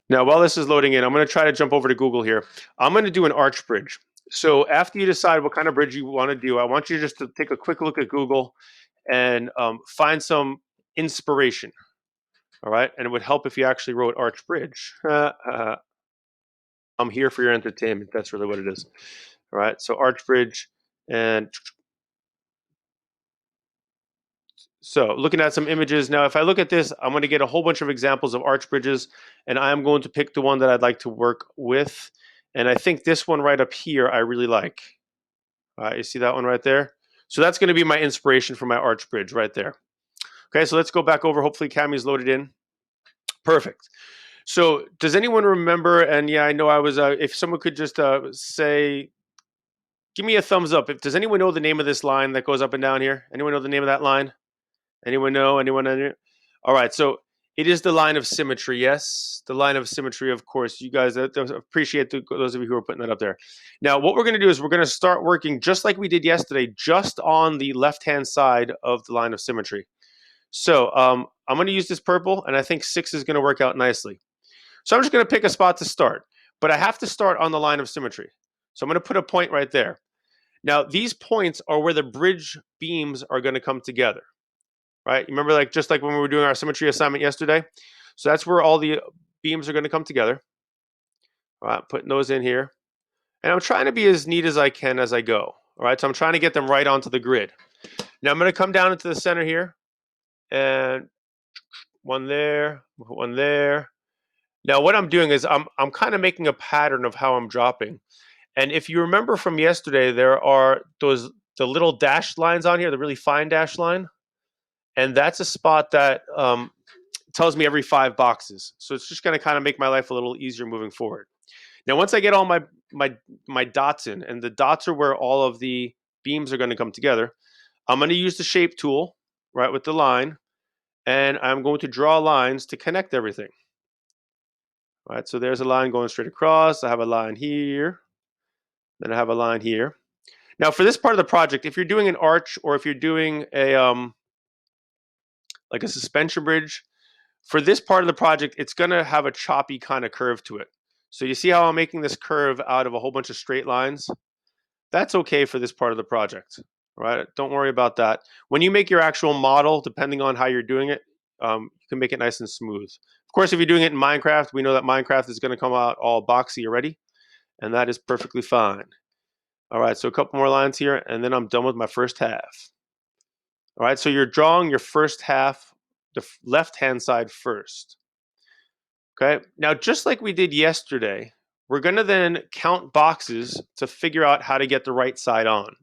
Now, while this is loading in, I'm going to try to jump over to Google here. I'm going to do an arch bridge. So after you decide what kind of bridge you want to do, I want you just to take a quick look at Google and find some inspiration. All right, and it would help if you actually wrote arch bridge. I'm here for your entertainment. That's really what it is. All right, so arch bridge, and so looking at some images now. If I look at this, I'm going to get a whole bunch of examples of arch bridges, and I'm going to pick the one that I'd like to work with. And I think this one right up here I really like. You see that one right there? So that's going to be my inspiration for my arch bridge right there. Okay, so let's go back over. Hopefully Cammy's loaded in. Perfect. So does anyone remember, and yeah, I know I was, if someone could just say, give me a thumbs up. Does anyone know the name of this line that goes up and down here? Anyone know the name of that line? Anyone know? Anyone? All right, so it is the line of symmetry. Yes, the line of symmetry, of course. You guys appreciate those of you who are putting that up there. Now, what we're going to do is we're going to start working just like we did yesterday, just on the left-hand side of the line of symmetry. So I'm going to use this purple, and I think 6 is going to work out nicely. So I'm just going to pick a spot to start, but I have to start on the line of symmetry. So I'm going to put a point right there. Now, these points are where the bridge beams are going to come together, right? You remember, like just like when we were doing our symmetry assignment yesterday? So that's where all the beams are going to come together. All right, putting those in here. And I'm trying to be as neat as I can as I go. All right, so I'm trying to get them right onto the grid. Now I'm going to come down into the center here, and one there, one there. Now what I'm doing is I'm kind of making a pattern of how I'm dropping. And if you remember from yesterday, there are the little dashed lines on here, the really fine dash line, and that's a spot that tells me every 5 boxes. So it's just going to kind of make my life a little easier moving forward. Now, once I get all my dots in, and the dots are where all of the beams are going to come together, I'm going to use the shape tool, right, with the line, and I'm going to draw lines to connect everything. All right, so there's a line going straight across. I have a line here, then I have a line here. Now, for this part of the project, if you're doing an arch or if you're doing a like a suspension bridge, for this part of the project, it's going to have a choppy kind of curve to it. So you see how I'm making this curve out of a whole bunch of straight lines? That's okay for this part of the project, right? Don't worry about that. When you make your actual model, depending on how you're doing it, you can make it nice and smooth. Of course, if you're doing it in Minecraft, we know that Minecraft is going to come out all boxy already, and that is perfectly fine. All right, so a couple more lines here, and then I'm done with my first half. All right, so you're drawing your first half, the left-hand side first. Okay, now just like we did yesterday, we're gonna then count boxes to figure out how to get the right side on.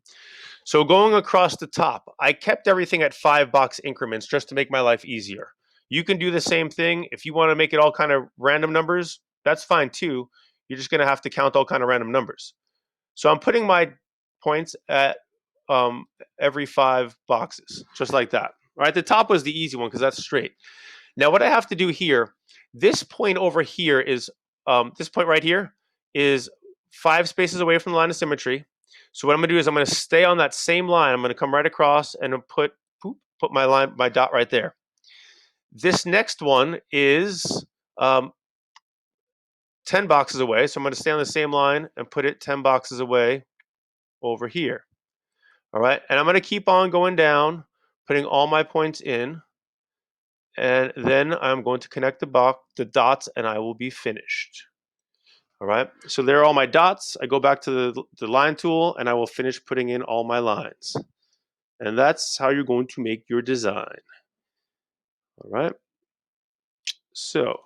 So going across the top, I kept everything at 5 box increments just to make my life easier. You can do the same thing. If you wanna make it all kind of random numbers, that's fine too. You're just gonna have to count all kind of random numbers. So I'm putting my points at every 5 boxes, just like that. All right, the top was the easy one because that's straight. Now what I have to do here, this point over here is, this point right here is 5 spaces away from the line of symmetry. So what I'm gonna do is I'm gonna stay on that same line. I'm gonna come right across and put my dot right there. This next one is 10 boxes away. So I'm gonna stay on the same line and put it 10 boxes away over here. All right, and I'm gonna keep on going down, putting all my points in, and then I'm going to connect the dots, and I will be finished. All right, so there are all my dots. I go back to the line tool, and I will finish putting in all my lines. And that's how you're going to make your design. All right, so